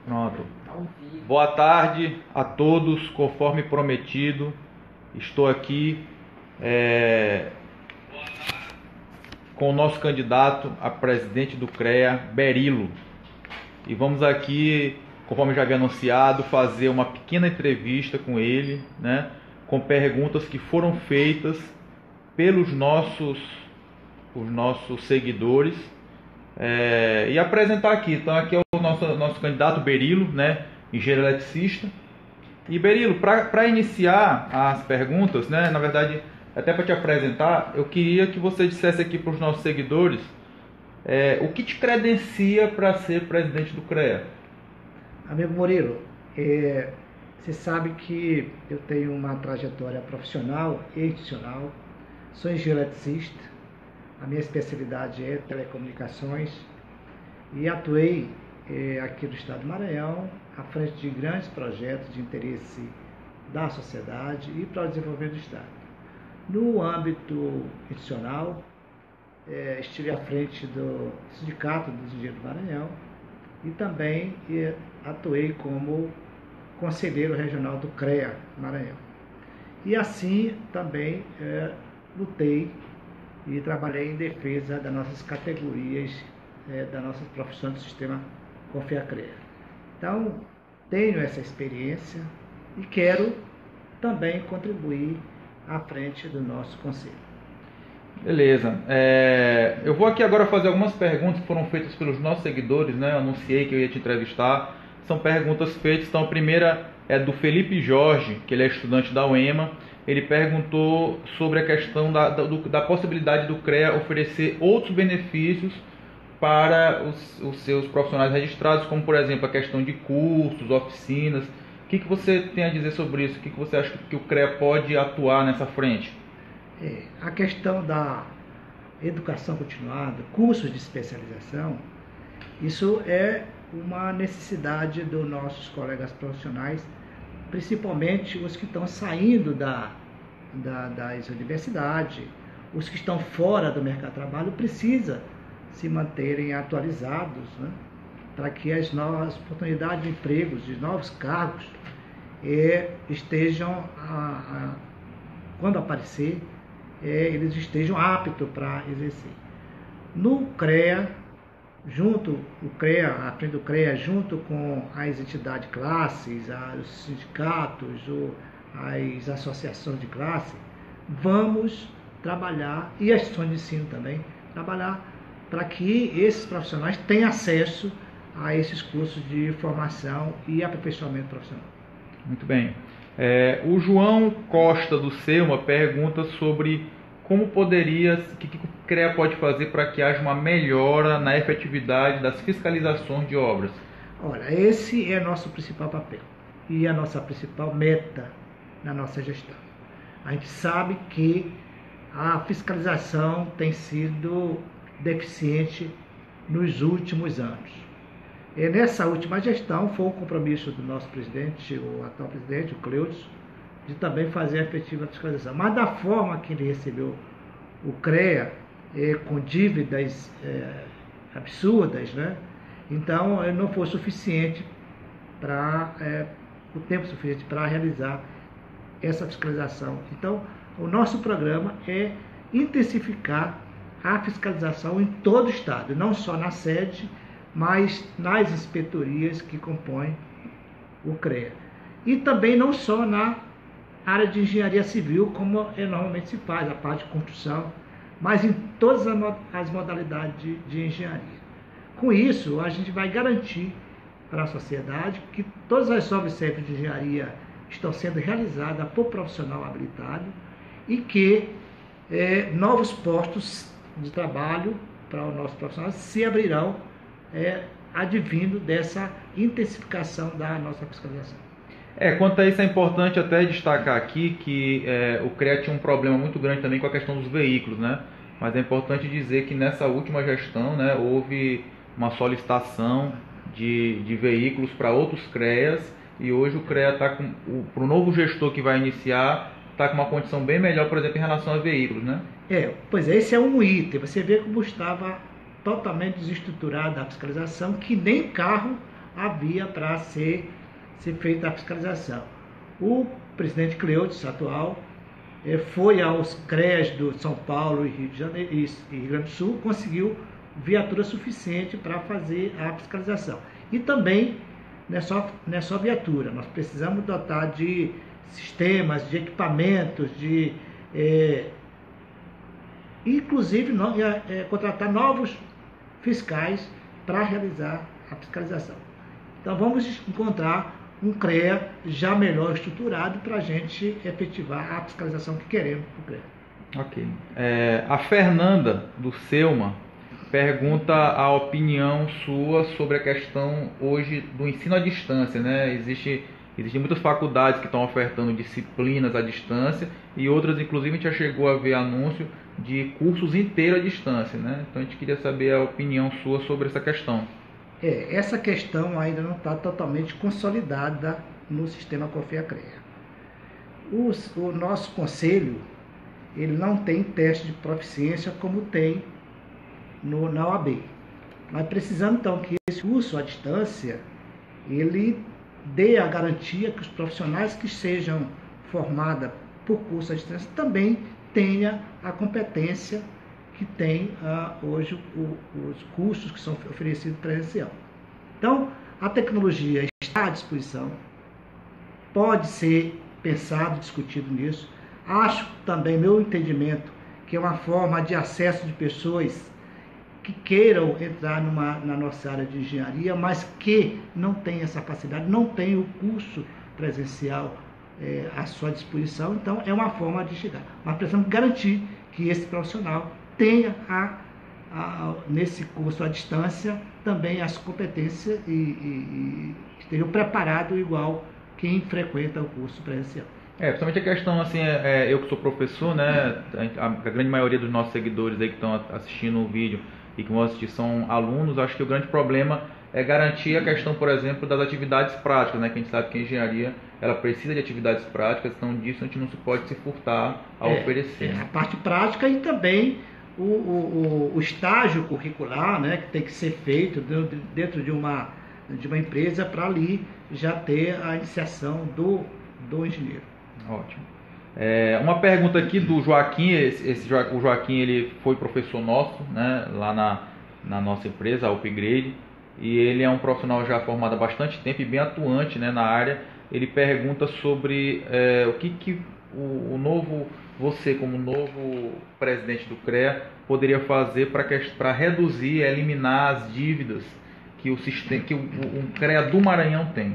Pronto. Boa tarde a todos, conforme prometido, estou aqui com o nosso candidato a presidente do CREA, Berilo. E vamos aqui, conforme já havia anunciado, fazer uma pequena entrevista com ele, né, com perguntas que foram feitas pelos nossos seguidores, e apresentar aqui. Então aqui é o nosso candidato Berilo, né, engenheiro eletricista. E Berilo, para iniciar as perguntas, né, na verdade, até para te apresentar, eu queria que você dissesse aqui para os nossos seguidores o que te credencia para ser presidente do CREA. Amigo Murilo, você sabe que eu tenho uma trajetória profissional e institucional, sou engenheiro eletricista, a minha especialidade é telecomunicações e atuei aqui no estado do Maranhão à frente de grandes projetos de interesse da sociedade e para o desenvolvimento do estado. No âmbito institucional, estive à frente do Sindicato dos Engenheiros do Maranhão e também atuei como conselheiro regional do CREA Maranhão. E assim também lutei e trabalhei em defesa das nossas categorias, das nossas profissões do sistema Confiacrea. Então, tenho essa experiência e quero também contribuir à frente do nosso conselho. Beleza. Eu vou aqui agora fazer algumas perguntas que foram feitas pelos nossos seguidores, né? Eu anunciei que eu ia te entrevistar. São perguntas feitas. Então, a primeira é do Felipe Jorge, que ele é estudante da UEMA. Ele perguntou sobre a questão da possibilidade do CREA oferecer outros benefícios para os seus profissionais registrados, como, por exemplo, a questão de cursos, oficinas. O que você tem a dizer sobre isso? O que você acha que o CREA pode atuar nessa frente? A questão da educação continuada, cursos de especialização, isso é uma necessidade dos nossos colegas profissionais, principalmente os que estão saindo das universidades, os que estão fora do mercado de trabalho, precisa se manterem atualizados, né, para que as novas oportunidades de empregos, de novos cargos, estejam, quando aparecer, eles estejam aptos para exercer. No CREA, à frente do CREA, junto com as entidades de classes, os sindicatos, as associações de classe, vamos trabalhar, e as instituições de ensino também, trabalhar para que esses profissionais tenham acesso a esses cursos de formação e aperfeiçoamento profissional. Muito bem. O João Costa do Selma pergunta sobre o que o CREA pode fazer para que haja uma melhora na efetividade das fiscalizações de obras. Olha, esse é nosso principal papel e a nossa principal meta na nossa gestão. A gente sabe que a fiscalização tem sido deficiente nos últimos anos. E nessa última gestão foi um compromisso do nosso presidente, o atual presidente, o Cleudes, de também fazer a efetiva fiscalização. Mas da forma que ele recebeu o CREA, com dívidas absurdas, né? Então não foi suficiente o tempo suficiente para realizar essa fiscalização. Então, o nosso programa é intensificar a fiscalização em todo o estado, não só na sede, mas nas inspetorias que compõem o CREA. E também não só na área de engenharia civil, como normalmente se faz, a parte de construção, mas em todas as modalidades de engenharia. Com isso, a gente vai garantir para a sociedade que todas as obras de engenharia estão sendo realizadas por profissional habilitado e que novos postos de trabalho para os nossos profissionais se abrirão advindo dessa intensificação da nossa fiscalização. Quanto a isso, é importante até destacar aqui que o CREA tinha um problema muito grande também com a questão dos veículos, né? Mas é importante dizer que nessa última gestão, né, houve uma solicitação de veículos para outros CREAs, e hoje o CREA está para o novo gestor que vai iniciar, está com uma condição bem melhor, por exemplo, em relação a veículos, né? Pois é, esse é um item. Você vê como estava totalmente desestruturada a fiscalização, que nem carro a via para ser feita a fiscalização. O presidente Cleodes, atual, foi aos CREAs do São Paulo e Rio de Janeiro e Rio Grande do Sul, conseguiu viatura suficiente para fazer a fiscalização. E também não é só viatura, nós precisamos dotar de sistemas, de equipamentos, inclusive contratar novos fiscais para realizar a fiscalização. Então vamos encontrar um CREA já melhor estruturado para a gente efetivar a fiscalização que queremos para o CREA. Ok. A Fernanda, do Selma, pergunta a opinião sua sobre a questão hoje do ensino à distância, né? Existem muitas faculdades que estão ofertando disciplinas à distância e outras, inclusive, a gente já chegou a ver anúncio de cursos inteiros à distância, né? Então a gente queria saber a opinião sua sobre essa questão. Essa questão ainda não está totalmente consolidada no sistema CONFEA-CREA. O nosso conselho, ele não tem teste de proficiência como tem na OAB. Nós precisamos, então, que esse curso à distância, ele dê a garantia que os profissionais que sejam formados por curso à distância também tenham a competência que tem hoje os cursos que são oferecidos presencial. Então, a tecnologia está à disposição, pode ser pensado, discutido nisso. Acho também, meu entendimento, que é uma forma de acesso de pessoas que queiram entrar na nossa área de engenharia, mas que não tem essa facilidade, não tem o curso presencial à sua disposição. Então, é uma forma de chegar. Mas precisamos garantir que esse profissional tenha nesse curso à distância também as competências e estejam preparados igual quem frequenta o curso presencial. Principalmente a questão, assim, eu que sou professor, né, a grande maioria dos nossos seguidores aí que estão assistindo o vídeo e que vão assistir são alunos. Acho que o grande problema é garantir a questão, por exemplo, das atividades práticas, né, que a gente sabe que a engenharia ela precisa de atividades práticas, então disso a gente não se pode se furtar a oferecer. A parte prática e também o estágio curricular, né, que tem que ser feito dentro de uma empresa para ali já ter a iniciação do engenheiro. Ótimo. Uma pergunta aqui do Joaquim. O Joaquim ele foi professor nosso, né, lá na nossa empresa, a Upgrade, e ele é um profissional já formado há bastante tempo e bem atuante, né, na área. Ele pergunta sobre o que você, como novo presidente do CREA, poderia fazer para reduzir e eliminar as dívidas que o CREA do Maranhão tem.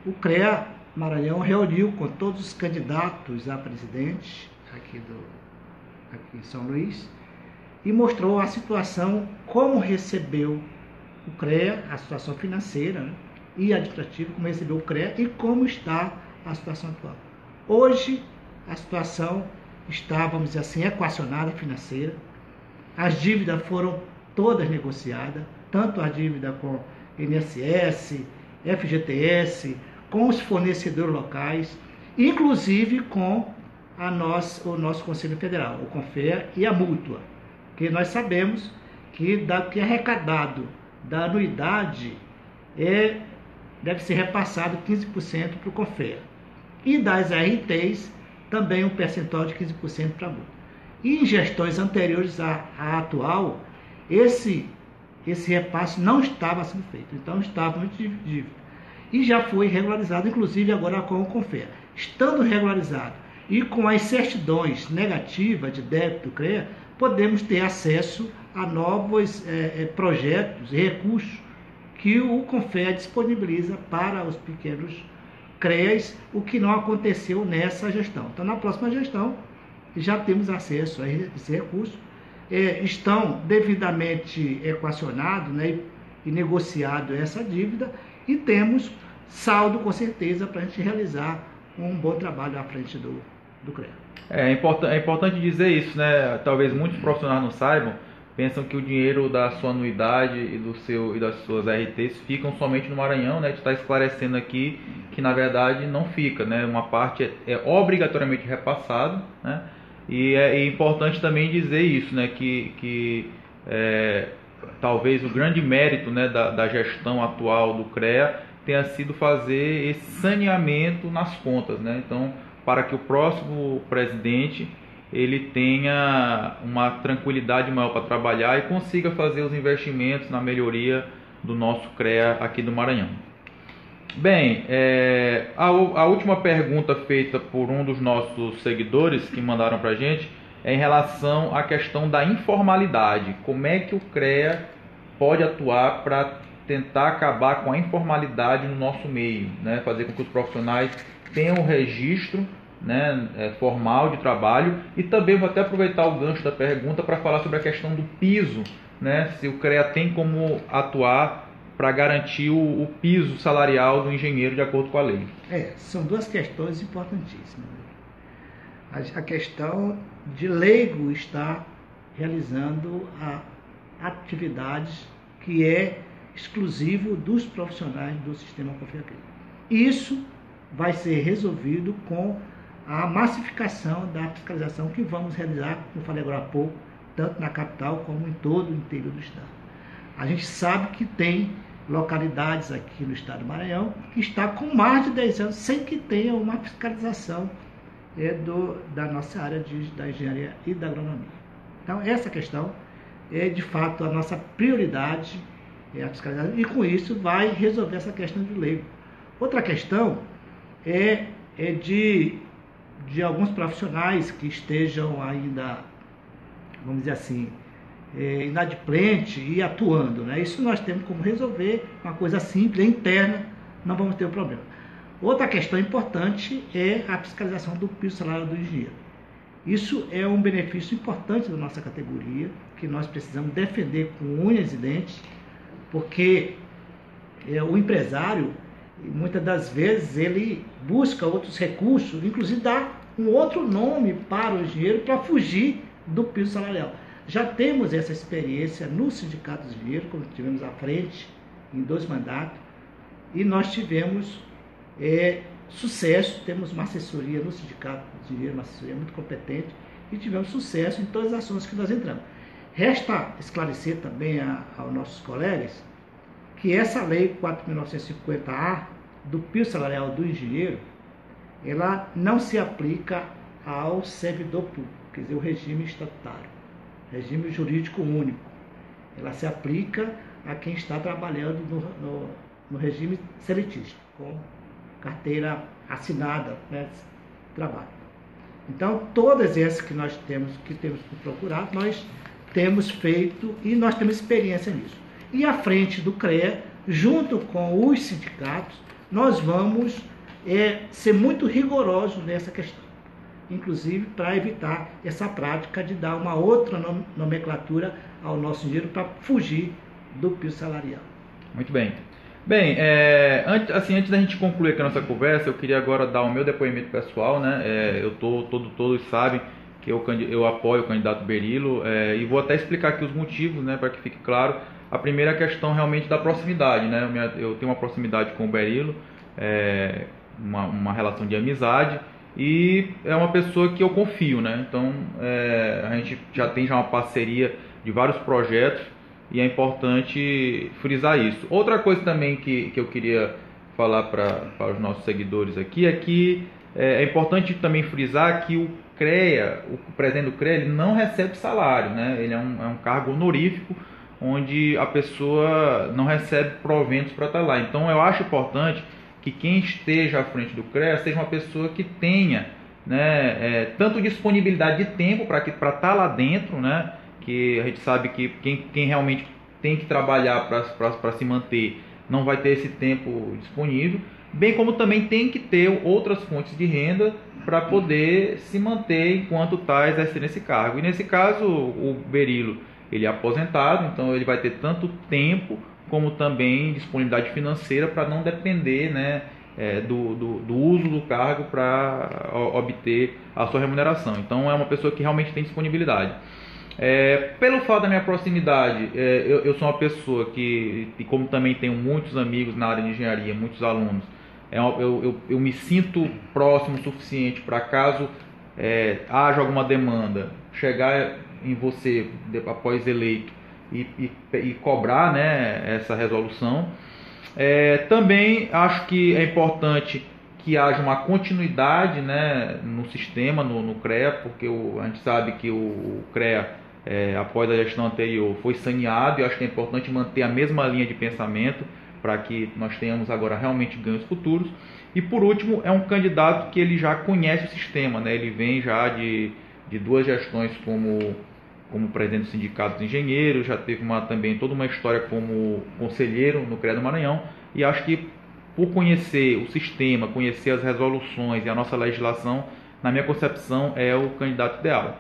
O CREA Maranhão reuniu com todos os candidatos a presidente aqui em São Luís e mostrou a situação, como recebeu o CREA, a situação financeira, né, e administrativa, como recebeu o CREA e como está a situação atual. Hoje, a situação está, vamos dizer assim, equacionada financeira. As dívidas foram todas negociadas, tanto a dívida com INSS, FGTS, com os fornecedores locais, inclusive com o nosso Conselho Federal, o CONFEA e a mútua, que nós sabemos que que é arrecadado da anuidade deve ser repassado 15% para o CONFEA. E das RTs, também um percentual de 15% para a mútua. E em gestões anteriores à atual, esse repasse não estava sendo feito, então estava muito dívida. E já foi regularizado, inclusive agora com o CONFEA. Estando regularizado e com as certidões negativas de débito do CREA, podemos ter acesso a novos projetos e recursos que o CONFEA disponibiliza para os pequenos CREAs, o que não aconteceu nessa gestão. Então, na próxima gestão, já temos acesso a esse recurso. Estão devidamente equacionados, né, e negociado essa dívida, e temos saldo, com certeza, para a gente realizar um bom trabalho à frente do CREA. É importante dizer isso, né? Talvez muitos profissionais não saibam, pensam que o dinheiro da sua anuidade e das suas RTs ficam somente no Maranhão, né? A gente está esclarecendo aqui que, na verdade, não fica, né? Uma parte é obrigatoriamente repassada, né? E é importante também dizer isso, né? Que talvez o grande mérito, né, da gestão atual do CREA tenha sido fazer esse saneamento nas contas, né? Então, para que o próximo presidente ele tenha uma tranquilidade maior para trabalhar e consiga fazer os investimentos na melhoria do nosso CREA aqui do Maranhão. Bem, a última pergunta feita por um dos nossos seguidores que mandaram para a gente é em relação à questão da informalidade. Como é que o CREA pode atuar para tentar acabar com a informalidade no nosso meio, né? Fazer com que os profissionais tenham um registro, né, formal de trabalho. E também vou até aproveitar o gancho da pergunta para falar sobre a questão do piso, né? Se o CREA tem como atuar para garantir o piso salarial do engenheiro de acordo com a lei. São duas questões importantíssimas. A questão de leigo estar realizando atividades que é exclusivo dos profissionais do sistema CONFIACRE. Isso vai ser resolvido com a massificação da fiscalização que vamos realizar, como falei agora há pouco, tanto na capital como em todo o interior do estado. A gente sabe que tem localidades aqui no estado do Maranhão que está com mais de 10 anos sem que tenha uma fiscalização da nossa área da engenharia e da agronomia. Então, essa questão é, de fato, a nossa prioridade, a fiscalização, e com isso vai resolver essa questão de leigo. Outra questão é de alguns profissionais que estejam ainda, vamos dizer assim, inadimplente e atuando, né? Isso nós temos como resolver, uma coisa simples, interna, não vamos ter um problema. Outra questão importante é a fiscalização do piso salarial do engenheiro. Isso é um benefício importante da nossa categoria, que nós precisamos defender com unhas e dentes, porque o empresário, muitas das vezes, ele busca outros recursos, inclusive dá um outro nome para o engenheiro para fugir do piso salarial. Já temos essa experiência no Sindicato dos Engenheiros, quando tivemos à frente em 2 mandatos, e nós tivemos sucesso, temos uma assessoria no Sindicato dos Engenheiros, uma assessoria muito competente, e tivemos sucesso em todas as ações que nós entramos. Resta esclarecer também aos nossos colegas que essa lei 4.950-A do piso salarial do engenheiro, ela não se aplica ao servidor público, quer dizer, o regime estatutário, regime jurídico único. Ela se aplica a quem está trabalhando no regime seletístico, com carteira assinada, né, de trabalho. Então, todas essas que nós temos que procurar, nós temos feito e nós temos experiência nisso. E à frente do CREA, junto com os sindicatos, nós vamos ser muito rigorosos nessa questão, inclusive para evitar essa prática de dar uma outra nomenclatura ao nosso engenheiro para fugir do piso salarial. Muito bem. Bem, antes da gente concluir aqui a nossa conversa, eu queria agora dar o meu depoimento pessoal, né? Todos sabem que eu apoio o candidato Berilo, e vou até explicar aqui os motivos, né, para que fique claro. A primeira questão realmente da proximidade, né? Eu tenho uma proximidade com o Berilo, uma relação de amizade, e é uma pessoa que eu confio, né? Então, a gente já tem uma parceria de vários projetos, e é importante frisar isso. Outra coisa também que eu queria falar para os nossos seguidores aqui é que é importante também frisar que o CREA, o presidente do CREA, ele não recebe salário, né? Ele é um cargo honorífico, onde a pessoa não recebe proventos para estar lá. Então, eu acho importante que quem esteja à frente do CREA seja uma pessoa que tenha, né, tanto disponibilidade de tempo para estar lá dentro, né? Que a gente sabe que quem realmente tem que trabalhar para se manter não vai ter esse tempo disponível, bem como também tem que ter outras fontes de renda para poder se manter enquanto está exercendo esse cargo. E nesse caso, o Berilo, ele é aposentado, então ele vai ter tanto tempo como também disponibilidade financeira para não depender, né, do uso do cargo para obter a sua remuneração. Então é uma pessoa que realmente tem disponibilidade. Pelo fato da minha proximidade, eu sou uma pessoa que, e como também tenho muitos amigos na área de engenharia, muitos alunos, eu me sinto próximo o suficiente para, caso haja alguma demanda, chegar em você após eleito e cobrar, né, essa resolução. Também acho que é importante que haja uma continuidade, né, no sistema, no CREA, porque a gente sabe que o CREA, após a gestão anterior, foi saneado, e acho que é importante manter a mesma linha de pensamento para que nós tenhamos agora realmente ganhos futuros. E por último, é um candidato que ele já conhece o sistema, né, ele vem já de 2 gestões como presidente do Sindicato dos Engenheiros, já teve também toda uma história como conselheiro no CREA do Maranhão, e acho que por conhecer o sistema, conhecer as resoluções e a nossa legislação, na minha concepção, é o candidato ideal.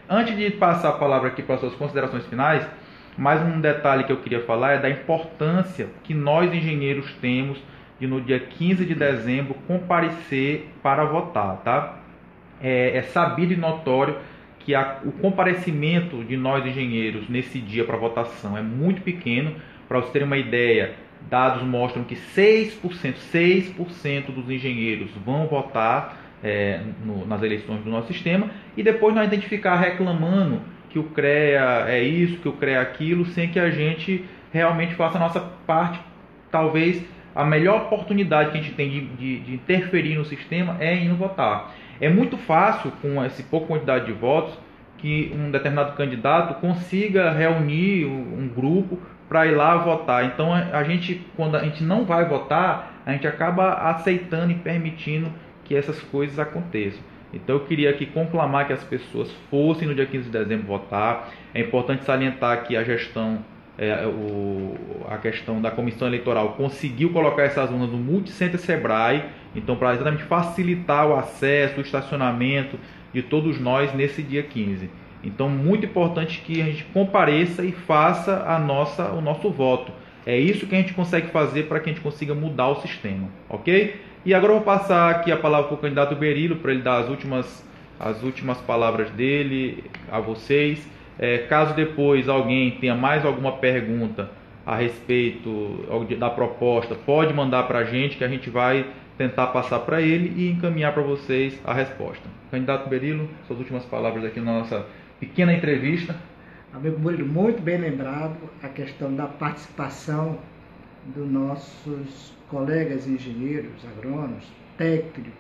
Antes de passar a palavra aqui para as suas considerações finais, mais um detalhe que eu queria falar é da importância que nós engenheiros temos de no dia 15 de dezembro comparecer para votar, tá? É sabido e notório que o comparecimento de nós engenheiros nesse dia para votação é muito pequeno. Para vocês terem uma ideia, dados mostram que 6% dos engenheiros vão votar nas eleições do nosso sistema, e depois nós identificar reclamando que o CREA é isso, que o CREA é aquilo, sem que a gente realmente faça a nossa parte. Talvez a melhor oportunidade que a gente tem de interferir no sistema é indo votar. É muito fácil, com essa pouca quantidade de votos, que um determinado candidato consiga reunir um grupo para ir lá votar. Então, quando a gente não vai votar, a gente acaba aceitando e permitindo que essas coisas aconteçam. Então, eu queria aqui conclamar que as pessoas fossem no dia 15 de dezembro votar. É importante salientar que a questão da comissão eleitoral conseguiu colocar essas urnas no Multicenter Sebrae, então para exatamente facilitar o acesso, o estacionamento de todos nós nesse dia 15. Então, muito importante que a gente compareça e faça o nosso voto. É isso que a gente consegue fazer para que a gente consiga mudar o sistema, ok? E agora eu vou passar aqui a palavra para o candidato Berilo, para ele dar as últimas palavras dele a vocês. Caso depois alguém tenha mais alguma pergunta a respeito da proposta, pode mandar para a gente, que a gente vai tentar passar para ele e encaminhar para vocês a resposta. Candidato Berilo, suas últimas palavras aqui na nossa pequena entrevista. Amigo Murilo, muito bem lembrado a questão da participação dos nossos colegas engenheiros, agrônomos, técnicos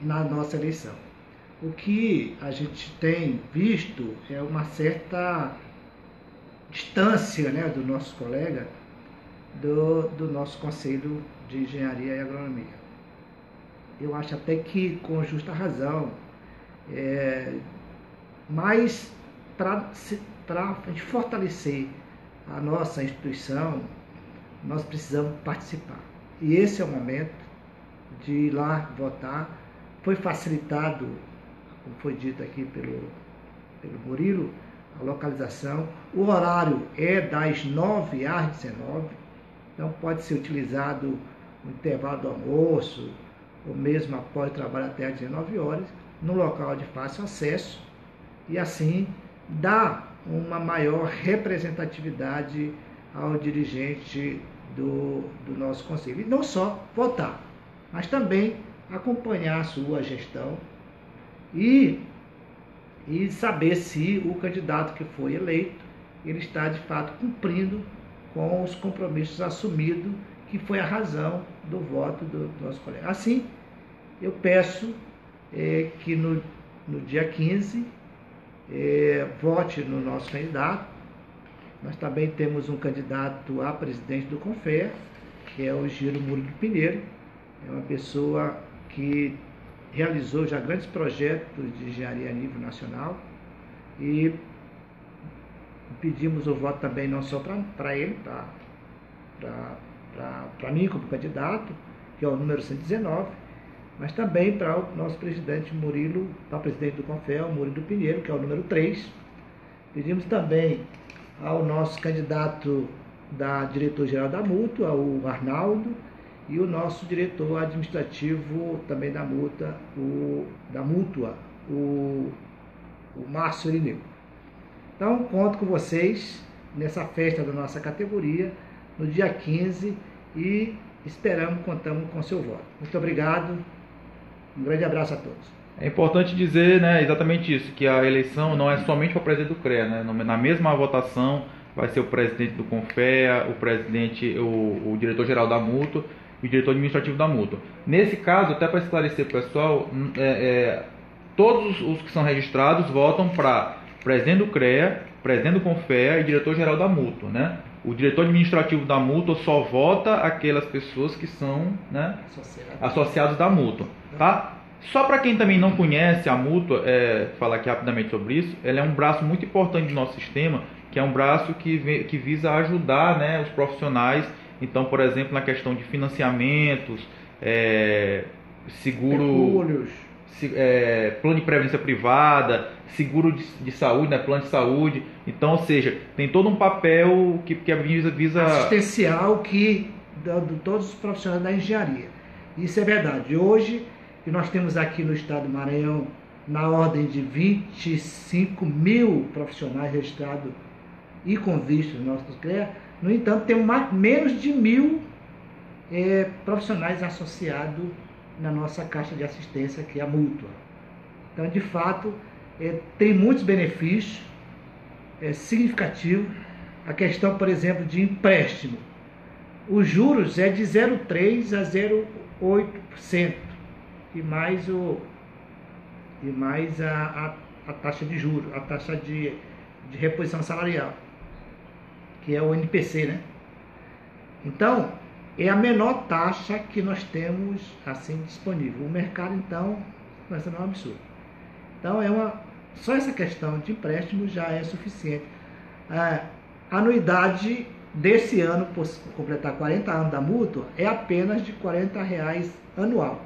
na nossa eleição. O que a gente tem visto é uma certa distância, né, do nosso colega do nosso Conselho de Engenharia e Agronomia. Eu acho até que com justa razão, mas para a gente fortalecer a nossa instituição, nós precisamos participar. E esse é o momento de ir lá votar. Foi facilitado, como foi dito aqui pelo Murilo, a localização. O horário é das 9 às 19, então pode ser utilizado no intervalo do almoço, ou mesmo após o trabalho até às 19 horas, no local de fácil acesso, e assim dá uma maior representatividade ao dirigente do nosso conselho. E não só votar, mas também acompanhar a sua gestão e saber se o candidato que foi eleito ele está de fato cumprindo com os compromissos assumidos, que foi a razão do voto do nosso colega. Assim, eu peço que no dia 15 vote no nosso candidato. Nós também temos um candidato a presidente do CONFEA, que é o Giro Murilo Pinheiro. É uma pessoa que realizou já grandes projetos de engenharia a nível nacional, e pedimos o voto também não só para ele, para mim como candidato, que é o número 119, mas também para o nosso presidente Murilo, para o presidente do CONFEA, o Murilo Pinheiro, que é o número 3. Pedimos também ao nosso candidato da diretor-geral da Mútua, o Arnaldo, e o nosso diretor administrativo também da Mútua, o Márcio Irineu. Então, conto com vocês nessa festa da nossa categoria, no dia 15, e contamos com seu voto. Muito obrigado, um grande abraço a todos. É importante dizer, né, exatamente isso, que a eleição não é somente para o presidente do CREA, né? Na mesma votação vai ser o presidente do CONFEA, o diretor-geral da Mútua e o diretor administrativo da Mútua. Nesse caso, até para esclarecer para o pessoal, todos os que são registrados votam para presidente do CREA, presidente do CONFEA e diretor-geral da Mútua, né? O diretor administrativo da Mútua só vota aquelas pessoas que são, né, associados da Mútua, tá? Só para quem também não conhece a Mútua, falar aqui rapidamente sobre isso, ela é um braço muito importante do nosso sistema, que é um braço que visa ajudar, né, os profissionais. Então, por exemplo, na questão de financiamentos, seguro, plano de previdência privada, seguro de saúde, né, plano de saúde. Então, ou seja, tem todo um papel que visa assistencial de todos os profissionais da engenharia. Isso é verdade. Hoje, e nós temos aqui no estado do Maranhão na ordem de 25 mil profissionais registrados e com visto no nosso CREA. No entanto, temos menos de 1.000 profissionais associados na nossa caixa de assistência, que é a Mútua. Então, de fato, tem muitos benefícios significativos. A questão, por exemplo, de empréstimo. Os juros é de 0,3% a 0,8%. E mais a taxa de juros, a taxa de reposição salarial, que é o NPC, né? Então, é a menor taxa que nós temos assim disponível. O mercado, então, vai ser um absurdo. Então, só essa questão de empréstimo já é suficiente. A anuidade desse ano, por completar 40 anos da Mútua, é apenas de R$40 anual.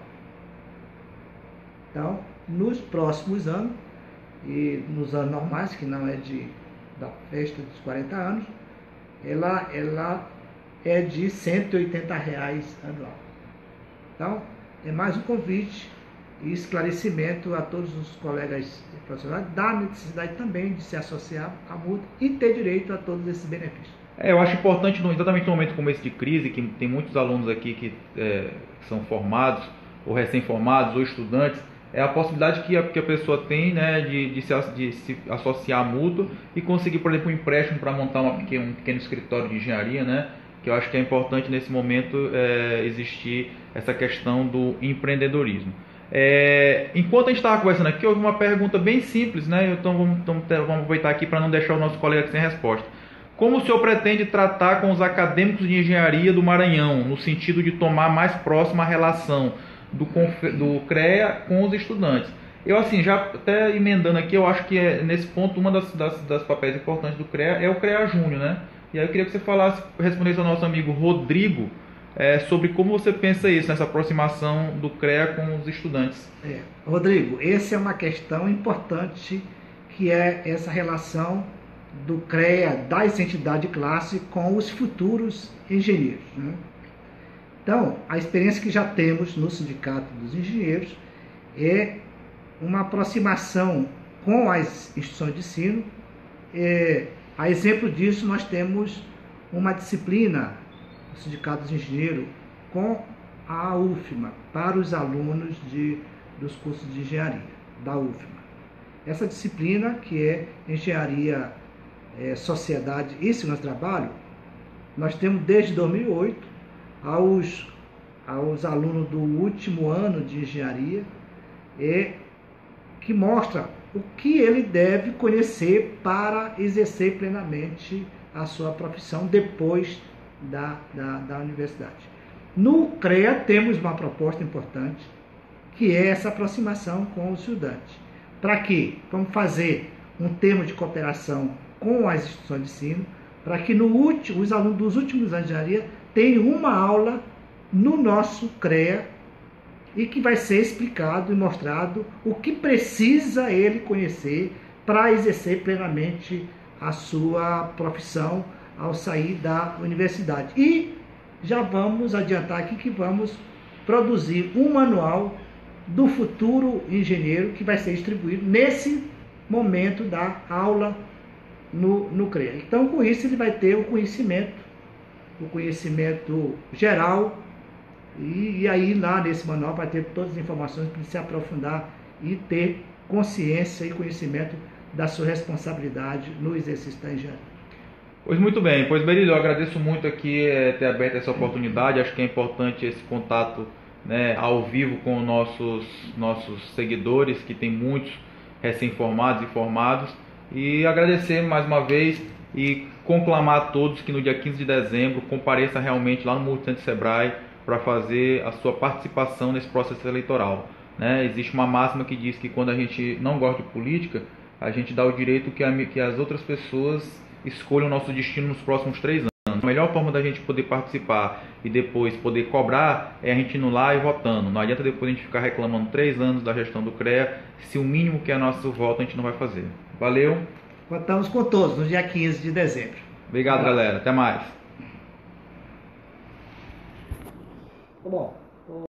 Então, nos próximos anos, e nos anos normais, que não é da festa dos 40 anos, ela é de R$180 anual. Então, é mais um convite e esclarecimento a todos os colegas profissionais da necessidade também de se associar à Mútua e ter direito a todos esses benefícios. Eu acho importante, exatamente no momento como esse de crise, que tem muitos alunos aqui que são formados, ou recém-formados, ou estudantes, é a possibilidade que a pessoa tem, né, de se associar à Mútua e conseguir, por exemplo, um empréstimo para montar um pequeno escritório de engenharia, né, que eu acho que é importante nesse momento existir essa questão do empreendedorismo. Enquanto a gente estava conversando aqui, houve uma pergunta bem simples, né, então vamos aproveitar aqui para não deixar o nosso colega sem resposta. Como o senhor pretende tratar com os acadêmicos de engenharia do Maranhão, no sentido de tomar mais próxima a relação do CREA com os estudantes? Eu, assim, já até emendando aqui, eu acho que nesse ponto, uma das papéis importantes do CREA é o CREA Júnior, né? E aí eu queria que você respondesse ao nosso amigo Rodrigo sobre como você pensa isso, nessa aproximação do CREA com os estudantes. Rodrigo, essa é uma questão importante, que é essa relação do CREA, das entidades de classe, com os futuros engenheiros, né? Então, a experiência que já temos no Sindicato dos Engenheiros é uma aproximação com as instituições de ensino. A exemplo disso, nós temos uma disciplina do Sindicato dos Engenheiros com a UFMA, para os alunos dos cursos de engenharia da UFMA. Essa disciplina, que é Engenharia, Sociedade e Segurança do Trabalho, nós temos desde 2008 aos alunos do último ano de engenharia, que mostra o que ele deve conhecer para exercer plenamente a sua profissão depois da universidade. No CREA temos uma proposta importante, que é essa aproximação com os estudantes. Para quê? Vamos fazer um termo de cooperação com as instituições de ensino, para que os alunos dos últimos anos de engenharia tenham uma aula no nosso CREA e que vai ser explicado e mostrado o que precisa ele conhecer para exercer plenamente a sua profissão ao sair da universidade. E já vamos adiantar aqui que vamos produzir um manual do futuro engenheiro que vai ser distribuído nesse momento da aula no CREA. Então, com isso, ele vai ter o conhecimento geral, e aí lá nesse manual vai ter todas as informações para se aprofundar e ter consciência e conhecimento da sua responsabilidade no exercício da engenharia. Pois muito bem, pois Berílio, eu agradeço muito aqui ter aberto essa oportunidade. Acho que é importante esse contato, né, ao vivo com nossos seguidores, que tem muitos recém-formados e formados, e agradecer mais uma vez e conclamar a todos que no dia 15 de dezembro compareça realmente lá no Multicentro Sebrae para fazer a sua participação nesse processo eleitoral, né? Existe uma máxima que diz que quando a gente não gosta de política, a gente dá o direito que as outras pessoas escolham o nosso destino nos próximos 3 anos. A melhor forma da gente poder participar e depois poder cobrar é a gente ir lá e votando. Não adianta depois a gente ficar reclamando 3 anos da gestão do CREA, se o mínimo que é nosso voto a gente não vai fazer. Valeu. Contamos com todos no dia 15 de dezembro. Obrigado, galera. Até mais. Bom.